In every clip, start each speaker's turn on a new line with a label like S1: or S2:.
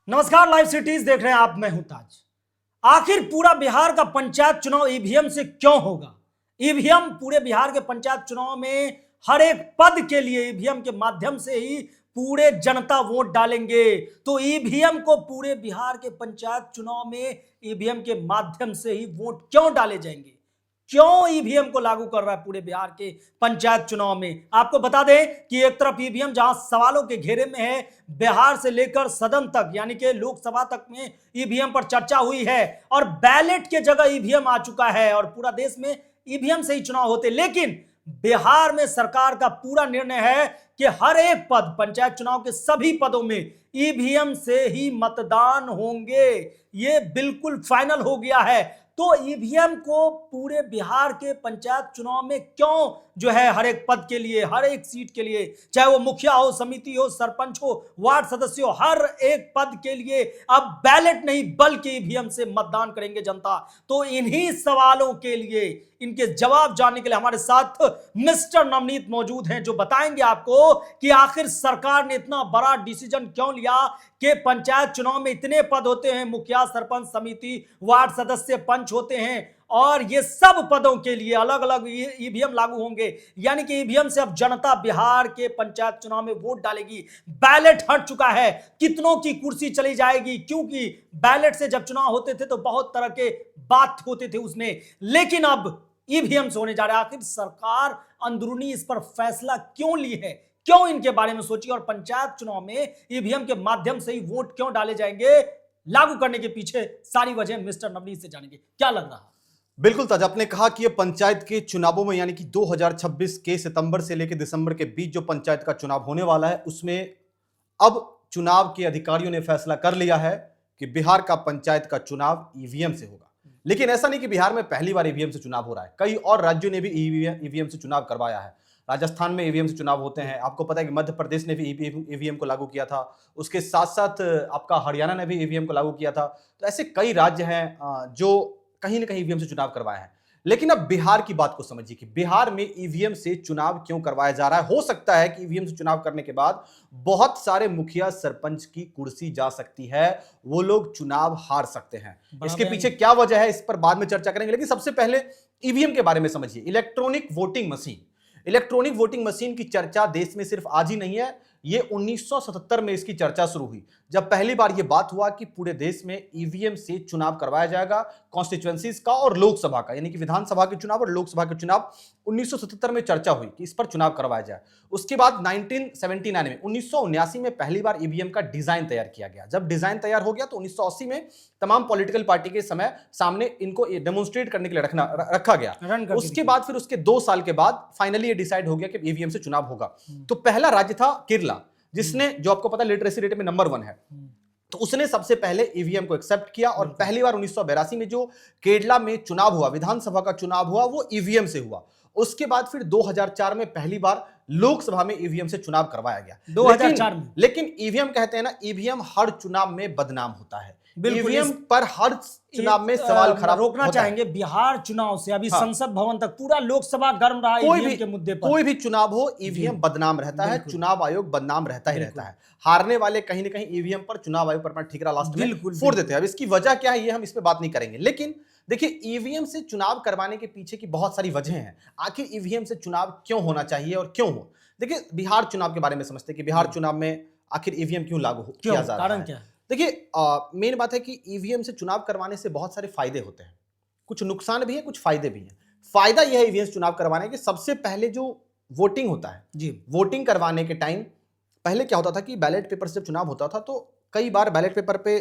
S1: नमस्कार, live cities देख रहे हैं आप। मैं हूं ताज। आखिर पूरा बिहार का पंचायत चुनाव ईवीएम से क्यों होगा? ईवीएम पूरे बिहार के पंचायत चुनाव में हर एक पद के लिए ईवीएम के माध्यम से ही पूरे जनता वोट डालेंगे। तो ईवीएम को पूरे बिहार के पंचायत चुनाव में ईवीएम के माध्यम से ही वोट क्यों डाले जाएंगे? क्यों ईवीएम को लागू कर रहा है पूरे बिहार के पंचायत चुनाव में? आपको बता दें कि एक तरफ ईवीएम जहां सवालों के घेरे में है, बिहार से लेकर सदन तक यानी कि लोकसभा तक में ईवीएम पर चर्चा हुई है और बैलेट के जगह ईवीएम आ चुका है और पूरा देश में ईवीएम से ही चुनाव होते। लेकिन बिहार में सरकार का पूरा निर्णय है कि हर एक पद, पंचायत चुनाव के सभी पदों में ईवीएम से ही मतदान होंगे। ये बिल्कुल फाइनल हो गया है। तो ईवीएम को पूरे बिहार के पंचायत चुनाव में क्यों जो है हर एक पद के लिए, हर एक सीट के लिए, चाहे वो मुखिया हो, समिति हो, सरपंच हो, वार्ड सदस्य हो, हर एक पद के लिए अब बैलेट नहीं बल्कि ईवीएम से मतदान करेंगे जनता। तो इन्हीं सवालों के लिए, इनके जवाब जानने के लिए हमारे साथ मिस्टर नवनीत मौजूद हैं, जो बताएंगे आपको कि आखिर सरकार ने इतना बड़ा डिसीजन क्यों लिया कि पंचायत चुनाव में इतने पद होते हैं, मुखिया, सरपंच, समिति, वार्ड सदस्य, पंच होते हैं और ये सब पदों के लिए अलग अलग ईवीएम लागू होंगे। यानी कि ईवीएम से अब जनता बिहार के पंचायत चुनाव में वोट डालेगी। बैलेट हट चुका है, कितनों की कुर्सी चली जाएगी, क्योंकि बैलेट से जब चुनाव होते थे तो बहुत तरह के बात होते थे उसमें, लेकिन अब ईवीएम से होने जा रहा है। आखिर सरकार अंदरूनी इस पर फैसला क्यों ली है, क्यों इनके बारे में सोची और पंचायत चुनाव में ईवीएम के माध्यम से ही वोट क्यों डाले जाएंगे, लागू करने के पीछे सारी वजह मिस्टर नवनीत से जानेंगे। क्या लग रहा है?
S2: बिल्कुल ताज, आपने कहा कि ये पंचायत के चुनावों में यानी कि 2026 के सितंबर से लेकर दिसंबर के बीच जो पंचायत का चुनाव होने वाला है, उसमें अब चुनाव के अधिकारियों ने फैसला कर लिया है कि बिहार का पंचायत का चुनाव ईवीएम से होगा। लेकिन ऐसा नहीं कि बिहार में पहली बार ईवीएम से चुनाव हो रहा है, कई और राज्यों ने भी ईवीएम से चुनाव करवाया है। राजस्थान में ईवीएम से चुनाव होते हैं, आपको पता है कि मध्य प्रदेश ने भी ईवीएम को लागू किया था, उसके साथ साथ आपका हरियाणा ने भी ईवीएम को लागू किया था। तो ऐसे कई राज्य हैं जो कहीं ना कहीं ईवीएम से चुनाव करवाया है। लेकिन अब बिहार की बात को समझिए कि बिहार में ईवीएम से चुनाव क्यों करवाया जा रहा है। हो सकता है कि ईवीएम से चुनाव करने के बाद बहुत सारे मुखिया सरपंच की कुर्सी जा सकती है, वो लोग चुनाव हार सकते हैं। इसके पीछे क्या वजह है, इस पर बाद में चर्चा करेंगे। लेकिन सबसे पहले ईवीएम के बारे में समझिए। इलेक्ट्रॉनिक वोटिंग मशीन की चर्चा देश में सिर्फ आज ही नहीं है, ये 1977 में इसकी चर्चा शुरू हुई, जब पहली बार ये बात हुआ कि पूरे देश में ईवीएम से चुनाव करवाया जाएगा, कॉन्स्टिट्यूएंसीज का और लोकसभा का, यानी कि विधानसभा के चुनाव और लोकसभा के चुनाव। 1977 में चर्चा हुई कि इस पर चुनाव करवाया जाए। उसके बाद 1979 में पहली बार ईवीएम का डिजाइन तैयार किया गया। जब डिजाइन तैयार हो गया तो 1980 में तमाम पॉलिटिकल पार्टी के सामने इनको डेमोन्स्ट्रेट करने के लिए रखा गया। उसके बाद फिर उसके 2 साल के बाद फाइनली ये डिसाइड हो गया कि ईवीएम से चुनाव होगा। तो पहला राज्य था केरला, जिसने, जो आपको पता है, लिटरेसी रेट में नंबर 1 है, तो उसने सबसे पहले ईवीएम को एक्सेप्ट किया और पहली बार 1982 में जो केरला में चुनाव हुआ, विधानसभा का चुनाव हुआ, वो ईवीएम से हुआ। उसके बाद फिर 2004 में पहली बार लोकसभा में ईवीएम से चुनाव करवाया गया
S1: 2004 में।
S2: लेकिन ईवीएम कहते हैं ना, ईवीएम हर चुनाव में बदनाम होता है। ईवीएम पर हर चुनाव में सवाल खड़ा
S1: रोकना चाहेंगे। बिहार चुनाव से अभी संसद भवन तक पूरा लोकसभा गर्म रहा ईवीएम के मुद्दे पर।
S2: कोई भी चुनाव हो, ईवीएम बदनाम रहता है, चुनाव आयोग बदनाम रहता ही रहता है। हारने वाले कहीं ना कहीं ईवीएम पर, चुनाव आयोग पर अपना ठिकरा लास्ट में फोड़ देते हैं। अब इसकी वजह क्या है, ये हम इस पे बात नहीं करेंगे। लेकिन देखिए, ईवीएम से चुनाव करवाने के पीछे की बहुत सारी वजह हैं। आखिर ईवीएम से चुनाव क्यों होना चाहिए और क्यों हो। देखिए, बिहार चुनाव के बारे में समझते हैं कि बिहार चुनाव में आखिर ईवीएम क्यों लागू किया जा रहा है। देखिए, मेन बात है कि ईवीएम से चुनाव करवाने से बहुत सारे फायदे होते हैं, कुछ नुकसान भी है, कुछ फायदे भी हैं। फायदा यह है ईवीएम से चुनाव करवाने के, सबसे पहले जो वोटिंग होता है जी, वोटिंग करवाने के टाइम पहले क्या होता था कि बैलेट पेपर से जब चुनाव होता था तो कई बार बैलेट पेपर पे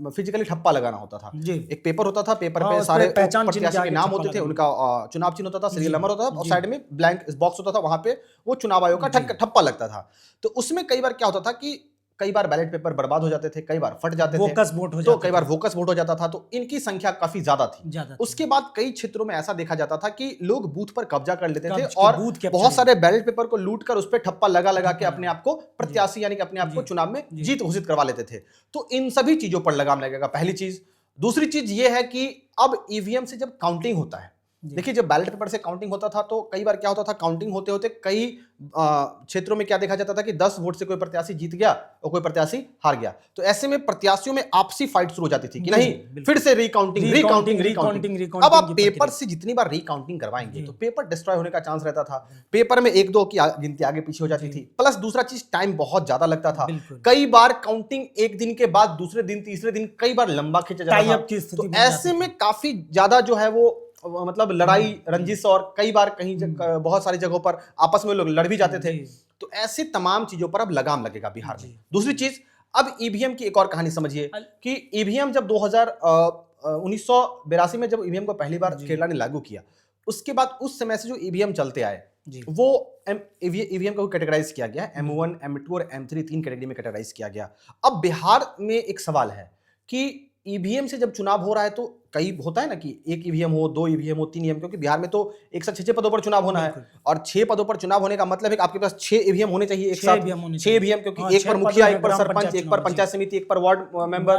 S2: फिजिकली ठप्पा लगाना होता था जी। एक पेपर होता था, पेपर पे सारे प्रत्याशी के नाम होते थे, उनका चुनाव चिन्ह होता था, सीरियल नंबर होता था और साइड में ब्लैंक बॉक्स होता था, वहां पे वो चुनाव आयोग का ठप्पा लगता था। तो उसमें कई बार क्या होता था कि कई बार बैलेट पेपर बर्बाद हो जाते थे, कई बार फट जाते थे, तो कई बार वोकस वोट हो जाता था, तो इनकी संख्या काफी ज्यादा थी। उसके बाद कई क्षेत्रों में ऐसा देखा जाता था कि लोग बूथ पर कब्जा कर लेते थे और बहुत सारे बैलेट पेपर को लूट कर उस पर ठप्पा लगा के अपने आप को प्रत्याशी यानी कि अपने आप को चुनाव में जीत घोषित करवा लेते थे। तो इन सभी चीजों पर लगाम लगेगा, पहली चीज। दूसरी चीज ये है कि अब ईवीएम से जब काउंटिंग होता है देखिए जब बैलेट पेपर से काउंटिंग होता था तो कई बार क्या होता था, काउंटिंग होते होते कई क्षेत्रों में क्या देखा जाता था कि 10 वोट से कोई प्रत्याशी जीत गया और कोई प्रत्याशी हार गया, तो ऐसे में प्रत्याशियों में आपसी फाइट शुरू हो जाती थी कि नहीं फिर से रिकाउंटिंग। अब आप पेपर से जितनी बार रिकाउंटिंग करवाएंगे तो पेपर डिस्ट्रॉय होने का चांस रहता था, पेपर में 1-2 की गिनती आगे पीछे हो जाती थी, प्लस दूसरा चीज टाइम बहुत ज्यादा लगता था, कई बार काउंटिंग एक दिन के बाद दूसरे दिन तीसरे दिन कई बार लंबा खींचा जाता था, तो ऐसे में काफी ज्यादा जो है वो मतलब लड़ाई रंजिश और कई बार कहीं बहुत सारी जगहों पर आपस में लोग लड़ भी जाते थे, तो ऐसे तमाम चीजों पर अब लगाम लगेगा बिहार में। दूसरी चीज, अब ईवीएम की एक और कहानी समझिए कि ईवीएम जब 1982 में जब ईवीएम को पहली बार केरला ने लागू किया, उसके बाद उस समय से जो ईवीएम चलते आए वो ईवीएम को कैटेगराइज किया गया, M1, M2 और M3 3 कैटेगरी में कैटेगराइज किया गया। अब बिहार में एक सवाल है कि ईवीएम से जब चुनाव हो रहा है तो कई होता है ना कि 1 ईवीएम हो, 2 ईवीएम हो, 3 ईवीएम, क्योंकि बिहार में तो एक साथ 6 पदों पर चुनाव होना है, और 6 पदों पर चुनाव होने का मतलब है कि आपके पास 6 ईवीएम होने चाहिए एक साथ, 6 ईवीएम, क्योंकि एक पर मुखिया, एक पर सरपंच, एक पर पंचायत समिति, एक पर वार्ड मेंबर,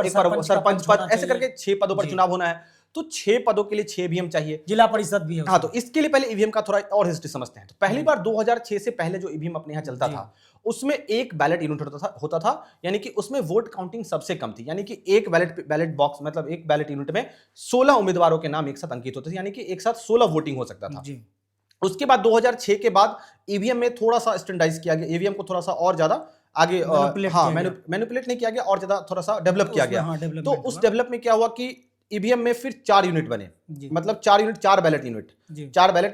S2: एक पर सरपंच पद, ऐसे करके 6 पदों पर चुनाव होना है, तो 6 पदों के लिए 6 ईवीएम चाहिए,
S1: जिला परिषद भी है।
S2: हाँ, तो इसके लिए पहले ईवीएम का थोड़ा और हिस्ट्री समझते हैं। तो पहली बार 2006 से पहले जो ईवीएम अपने यहाँ चलता था उसमें एक बैलेट यूनिट होता था, यानी कि उसमें वोट काउंटिंग सबसे कम थी, यानी कि एक बैलेट बॉक्स मतलब एक बैलेट यूनिट में 16 उम्मीदवारों के नाम एक साथ अंकित होते थे, यानी कि एक साथ 16 वोटिंग हो सकता था। उसके बाद 2006 के बाद ईवीएम में थोड़ा सा स्टैंडर्डाइज किया गया, ईवीएम को थोड़ा सा और ज्यादा आगे मैनिपुलेट नहीं किया गया और ज्यादा थोड़ा सा डेवलप किया गया। तो उस डेवलप में क्या हुआ कि ईवीएम में फिर 4 यूनिट बने, मतलब 4 यूनिट, 4 बैलेट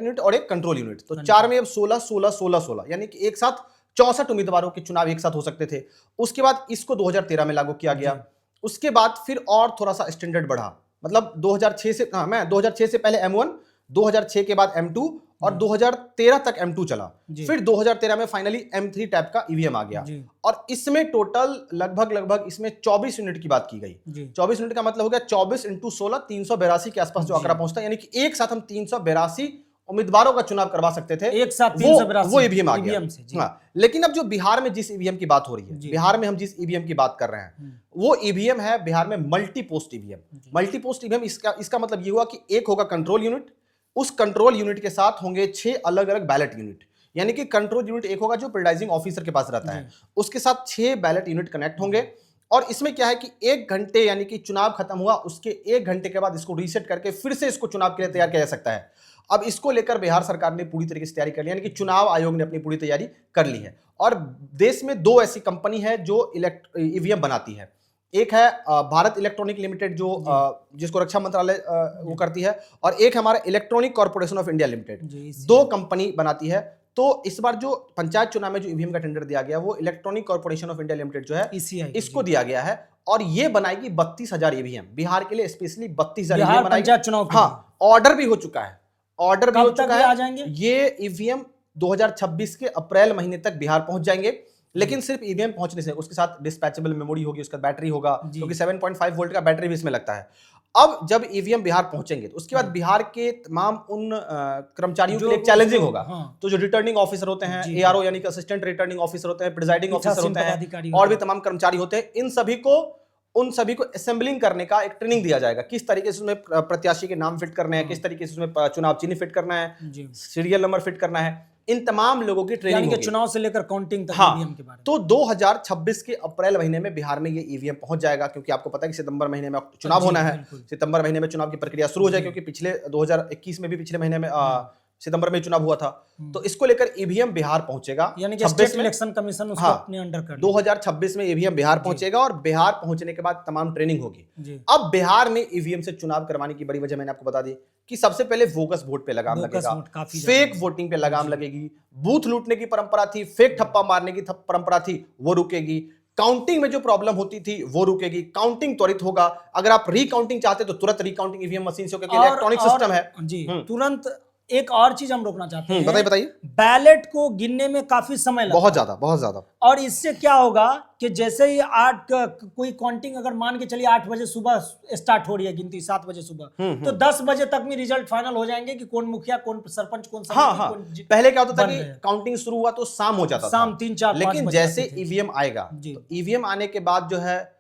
S2: यूनिट और एक कंट्रोल यूनिट, तो 4 में अब 16 यानी कि एक साथ 64 उम्मीदवारों के चुनाव एक साथ हो सकते थे। उसके बाद इसको 2013 में लागू किया गया। उसके बाद फिर और थोड़ा सा स्टैंडर्ड बढ़ा, मतलब 2006 से 2006 से पहले M1, 2006 के बाद M2 और 2013 तक M2 चला, फिर 2013 में फाइनली M3 टाइप का ईवीएम आ गया, और इसमें टोटल लगभग इसमें 24 यूनिट की बात की गई। 24 यूनिट का मतलब हो गया 24 × 16 382 के आसपास जो आंकड़ा पहुंचता है, यानी कि एक साथ हम 382 उम्मीदवारों का चुनाव करवा सकते थे
S1: एक साथ, 382
S2: वो ईवीएम आ गया। हाँ, लेकिन अब जो बिहार में जिस ईवीएम की बात हो रही है, बिहार में हम जिस ईवीएम की बात कर रहे हैं वो ईवीएम है बिहार में multi post EVM. Multi post EVM इसका मतलब ये हुआ कि एक होगा कंट्रोल यूनिट, उस कंट्रोल यूनिट के साथ होंगे 6 अलग अलग बैलेट यूनिट, यानी कि कंट्रोल यूनिट एक होगा जो प्रिजाइडिंग ऑफिसर के पास रहता है, उसके साथ 6 बैलेट यूनिट कनेक्ट होंगे, और इसमें क्या है कि 1 घंटे यानी कि चुनाव खत्म हुआ उसके 1 घंटे के बाद इसको रीसेट करके फिर से इसको चुनाव के लिए तैयार किया जा सकता है। अब इसको लेकर बिहार सरकार ने पूरी तरीके से तैयारी कर ली, यानी कि चुनाव आयोग ने अपनी पूरी तैयारी कर ली है, और देश में 2 ऐसी कंपनी है जो ईवीएम बनाती है। एक है भारत इलेक्ट्रॉनिक लिमिटेड जो जिसको रक्षा मंत्रालय वो करती है, और एक हमारा electronic corporation of India limited, 2 company बनाती है। तो इस बार जो पंचायत चुनाव में जो ईवीएम का टेंडर दिया गया वो electronic corporation of India limited जो है इसको दिया गया है, और ये बनाएगी 32,000 ईवीएम बिहार के लिए, स्पेशली 32,000 ईवीएम बनाएगी। हाँ, ऑर्डर भी हो चुका है,
S1: आ जाएंगे
S2: ये ईवीएम 2026 के अप्रैल महीने तक बिहार पहुंच जाएंगे। लेकिन सिर्फ ईवीएम पहुंचने से उसके साथ डिस्पैचेबल मेमोरी होगी, उसका बैटरी होगा, क्योंकि 7.5 वोल्ट का बैटरी भी इसमें लगता है। अब जब ईवीएम बिहार पहुंचेंगे तो उसके बाद बिहार के तमाम उन कर्मचारियों के लिए चैलेंजिंग होगा। तो जो रिटर्निंग ऑफिसर होते हैं, ARO यानी कि असिस्टेंट रिटर्निंग ऑफिसर होते हैं, प्रिजाइडिंग ऑफिसर होते हैं, और भी तमाम कर्मचारी होते हैं, उन सभी को असेंबलिंग करने का एक ट्रेनिंग दिया जाएगा, किस तरीके से उसमें प्रत्याशी के नाम फिट करने हैं, किस तरीके से उसमें चुनाव चिन्ह फिट करना है, सीरियल नंबर फिट करना है, इन तमाम लोगों की ट्रेनिंग होगी,
S1: चुनाव से लेकर काउंटिंग तक।
S2: ईवीएम के बारे में तो 2026 के अप्रैल महीने में बिहार में ये ईवीएम पहुंच जाएगा, क्योंकि आपको पता है कि सितंबर महीने में चुनाव होना है, सितंबर महीने में चुनाव की प्रक्रिया शुरू हो जाए, क्योंकि पिछले 2021 में भी पिछले महीने में सितंबर में चुनाव हुआ था। तो इसको लेकर ईवीएम बिहार पहुंचेगा,
S1: यानी कि स्टेट इलेक्शन कमीशन उसको अपने अंडर कर
S2: 2026 में ईवीएम बिहार पहुंचेगा, और बिहार पहुंचने के बाद तमाम ट्रेनिंग होगी। अब बिहार में ईवीएम से चुनाव करवाने की बड़ी वजह मैंने आपको बता दी कि सबसे पहले बोगस वोट पे लगाम लगेगा, फेक वोटिंग पे लगाम लगेगी, बूथ लूटने की परंपरा थी, फेक ठप्पा मारने की परंपरा थी, वो रुकेगी, काउंटिंग में जो प्रॉब्लम होती थी वो रुकेगी, काउंटिंग त्वरित होगा। अगर आप रिकाउंटिंग चाहते तो तुरंत रिकाउंटिंग ईवीएम मशीन से, क्योंकि इलेक्ट्रॉनिक सिस्टम है,
S1: तुरंत। एक और चीज हम रोकना चाहते हैं,
S2: बताइए।
S1: बैलेट को गिनने में काफी समय लगता है, बहुत ज्यादा। और इससे क्या होगा कि जैसे ही कोई काउंटिंग अगर मान के चलिए 8 बजे सुबह स्टार्ट हो रही है गिनती, 7 बजे सुबह, तो 10 बजे तक में रिजल्ट फाइनल हो जाएंगे कि कौन मुखिया, कौन सरपंच, कौन समिति।
S2: पहले क्या होता था कि काउंटिंग शुरू हुआ तो शाम हो जाता था,
S1: शाम 3-4,
S2: लेकिन जैसे ईवीएम आएगा तो ईवीएम आने के बाद जो है,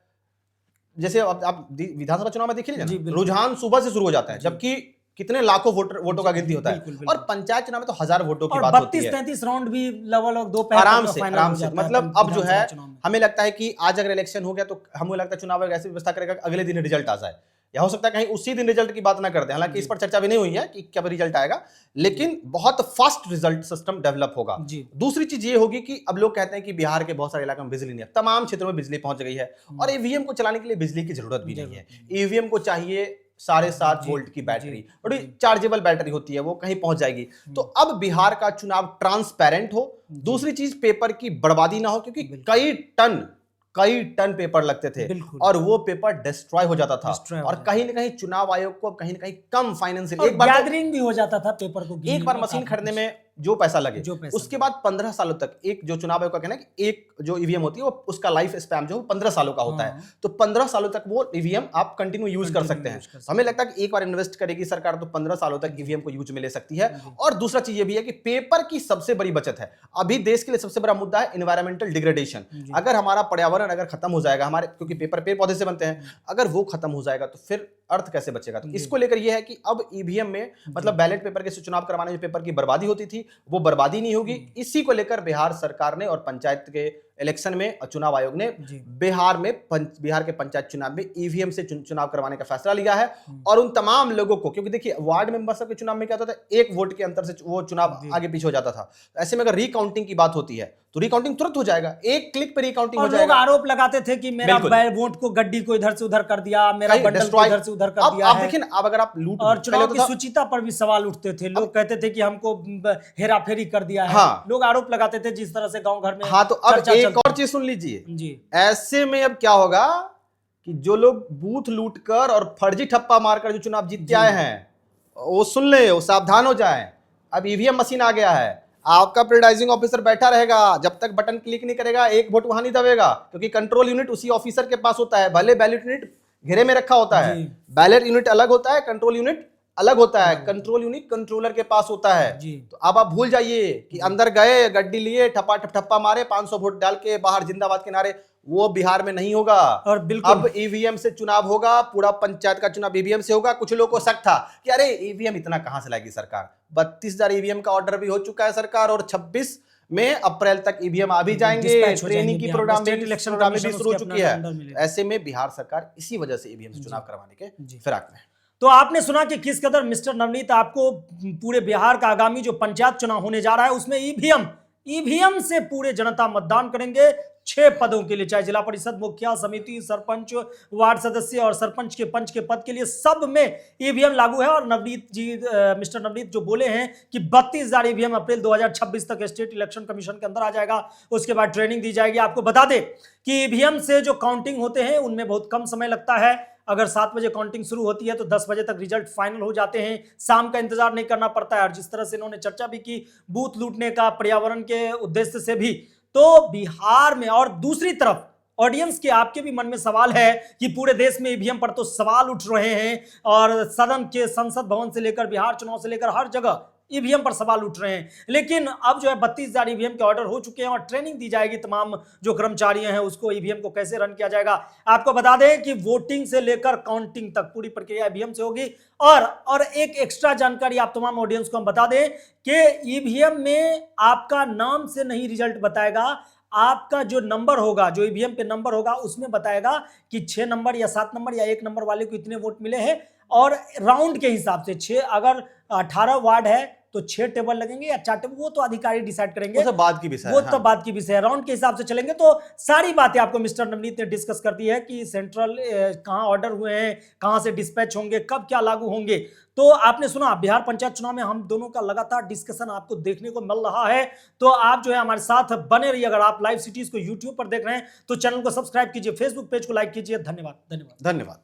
S2: जैसे आप विधानसभा चुनाव में देखिए रुझान सुबह से शुरू हो जाता है, जबकि कितने लाखों वोटों का गिनती होता है।
S1: बिल्कुल।
S2: और पंचायत चुनाव में तो 1000 वोटों की
S1: और
S2: बात होती है।
S1: 32-33 राउंड भी लगभग दोपहर
S2: आराम से मतलब अब जो है हमें लगता है कि आज अगर इलेक्शन हो गया तो हमें लगता है चुनाव आयोग ऐसी व्यवस्था करेगा अगले दिन रिजल्ट आ जाए, या हो सकता है कहीं उसी दिन रिजल्ट की बात ना कर दे। हालांकि इस पर चर्चा भी नहीं हुई है कि कब रिजल्ट आएगा, लेकिन बहुत फास्ट रिजल्ट सिस्टम डेवलप होगा। दूसरी चीज ये होगी कि अब लोग कहते हैं कि बिहार के बहुत सारे इलाकों में बिजली नहीं है, तमाम क्षेत्रों में बिजली पहुंच गई है और ईवीएम को चलाने के लिए बिजली की जरूरत भी नहीं है। ईवीएम को चाहिए 7.5 वोल्ट की बैटरी, बड़ी चार्जेबल बैटरी होती है, वो कहीं पहुंच जाएगी। तो अब बिहार का चुनाव ट्रांसपेरेंट हो। दूसरी चीज, पेपर की बर्बादी ना हो, क्योंकि कई टन पेपर लगते थे और वो पेपर डिस्ट्रॉय हो जाता था। और कहीं ना कहीं चुनाव आयोग को कहीं ना कहीं कम फाइनेंशियल, एक बार
S1: गैदरिंग भी हो जाता था पेपर को,
S2: एक बार मशीन खरीदने में जो पैसा लगे उसके बाद 15 सालों तक, एक जो चुनाव आयोग का कहना है कि एक जो ईवीएम होती है वो उसका लाइफ स्पैन जो 15 सालों का होता है, तो 15 सालों तक वो ईवीएम आप कंटिन्यू यूज कर सकते हैं। हमें लगता है कि एक बार इन्वेस्ट करेगी सरकार तो 15 सालों तक ईवीएम को यूज में ले सकती है। और दूसरा चीज ये भी है कि पेपर की सबसे बड़ी बचत है। अभी देश के लिए सबसे बड़ा मुद्दा है एनवायरमेंटल डिग्रेडेशन। अगर हमारा पर्यावरण अगर खत्म हो जाएगा, हमारे क्योंकि पेपर पेड़ पौधे से बनते हैं, अगर वो खत्म हो जाएगा तो फिर अर्थ कैसे बचेगा। तो इसको लेकर यह है कि अब ईवीएम में मतलब बैलेट पेपर के चुनाव करवाने में पेपर की बर्बादी होती थी वो बर्बादी नहीं होगी। इसी को लेकर बिहार सरकार ने और पंचायत के इलेक्शन में चुनाव आयोग ने बिहार के पंचायत चुनाव में ईवीएम से चुनाव करवाने का फैसला लिया है। और उन तमाम लोगों को, क्योंकि देखिए वार्ड मेंबर सब के चुनाव में क्या होता था, एक वोट के अंतर से वो चुनाव आगे पीछे हो जाता था। ऐसे में अगर रिकाउंटिंग की बात होती है तो रिकाउंटिंग तुरंत हो जाएगा, एक क्लिक पर रिकाउंटिंग हो जाएगा।
S1: लोग आरोप लगाते थे कि मेरा वोट को गड्डी को इधर से उधर कर दिया, मेरा बंडल को इधर से उधर कर दिया है।
S2: देखिए अब अगर आप लूट,
S1: और चुनाव की शुचिता पर भी सवाल उठते थे। लोग कहते थे कि हमको हेराफेरी कर दिया है। लोग आरोप लगाते थे जिस तरह से गांव घर में।
S2: हाँ, तो अब एक और चीज सुन लीजिए जी। ऐसे में अब क्या होगा कि जो लोग बूथ लूटकर और फर्जी ठप्पा मारकर जो चुनाव जीत के आए हैं वो सुन ले, वो सावधान हो जाए। अब ईवीएम मशीन आ गया है, आपका प्रिसाइडिंग ऑफिसर बैठा रहेगा, जब तक बटन क्लिक नहीं करेगा एक वोट वहां नहीं दबेगा, क्योंकि कंट्रोल यूनिट उसी ऑफिसर के पास होता है। भले बैलेट यूनिट घेरे में रखा होता है, बैलेट यूनिट अलग होता है, कंट्रोल यूनिट अलग होता है। कंट्रोल यूनिट कंट्रोलर के पास होता है। तो अब आप भूल जाइए कि अंदर गए, गड्डी लिए, ठप्पा मारे, 500 वोट डाल के बाहर जिंदाबाद के नारे, वो बिहार में नहीं होगा।
S1: और बिल्कुल
S2: अब ईवीएम से चुनाव होगा, पूरा पंचायत का चुनाव ईवीएम से होगा। कुछ लोगों को शक था कि अरे ईवीएम इतना कहां से लाएगी सरकार। 32,000 ईवीएम का ऑर्डर भी हो चुका है सरकार, और 26 में अप्रैल तक ईवीएम आ भी जाएंगे। ट्रेनिंग की प्रोग्राम भी शुरू हो चुकी है। ऐसे में बिहार सरकार इसी वजह से ईवीएम से चुनाव करवाने के फिराक में।
S1: तो आपने सुना कि किस कदर मिस्टर नवनीत आपको पूरे बिहार का आगामी जो पंचायत चुनाव होने जा रहा है उसमें ईवीएम से पूरे जनता मतदान करेंगे 6 पदों के लिए, चाहे जिला परिषद, मुखिया, समिति, सरपंच, वार्ड सदस्य और सरपंच के पंच के पद के लिए, सब में ईवीएम लागू है। और नवनीत जी, मिस्टर नवनीत जो बोले हैं कि 32,000 ईवीएम अप्रैल 2026 तक स्टेट इलेक्शन कमीशन के अंदर आ जाएगा, उसके बाद ट्रेनिंग दी जाएगी। आपको बता दें कि ईवीएम से जो काउंटिंग होते हैं उनमें बहुत कम समय लगता है। अगर 7 बजे काउंटिंग शुरू होती है तो 10 बजे तक रिजल्ट फाइनल हो जाते हैं। शाम का इंतजार नहीं करना पड़ता है। और जिस तरह से इन्होंने चर्चा भी की बूथ लूटने का, पर्यावरण के उद्देश्य से भी, तो बिहार में। और दूसरी तरफ ऑडियंस के, आपके भी मन में सवाल है कि पूरे देश में ईवीएम पर तो सवाल उठ रहे हैं, और सदन के, संसद भवन से लेकर बिहार चुनाव से लेकर हर जगह ईवीएम पर सवाल उठ रहे हैं। लेकिन अब जो है 32,000 ईवीएम के ऑर्डर हो चुके हैं और ट्रेनिंग दी जाएगी तमाम जो कर्मचारी हैं उसको, ईवीएम को कैसे रन किया जाएगा। आपको बता दें कि वोटिंग से लेकर काउंटिंग तक पूरी प्रक्रिया ईवीएम से होगी। और एक एक्स्ट्रा जानकारी आप तमाम ऑडियंस को हम बता दें कि ईवीएम में आपका नाम से नहीं रिजल्ट बताएगा, आपका जो नंबर होगा, जो ईवीएम पे नंबर होगा उसमें बताएगा कि 6 नंबर या 7 नंबर या 1 नंबर वाले को इतने वोट मिले हैं। और राउंड के हिसाब से 6, अगर 18 वार्ड है तो 6 टेबल लगेंगे या 4 टेबल, वो तो अधिकारी डिसाइड करेंगे,
S2: वो बात की विषय है।
S1: वो तो बात की विषय है। राउंड के हिसाब से चलेंगे। तो सारी बातें आपको मिस्टर नवनीत ने डिस्कस कर दी है कि सेंट्रल कहां ऑर्डर हुए हैं, कहां से डिस्पैच होंगे, कब क्या लागू होंगे। तो आपने सुना बिहार पंचायत चुनाव में हम दोनों का लगातार डिस्कशन आपको देखने को मिल रहा है। तो आप जो है हमारे साथ बने रहिए। अगर आप लाइव सिटीज को यूट्यूब पर देख रहे हैं तो चैनल को सब्सक्राइब कीजिए, फेसबुक पेज को लाइक कीजिए। धन्यवाद।
S2: धन्यवाद।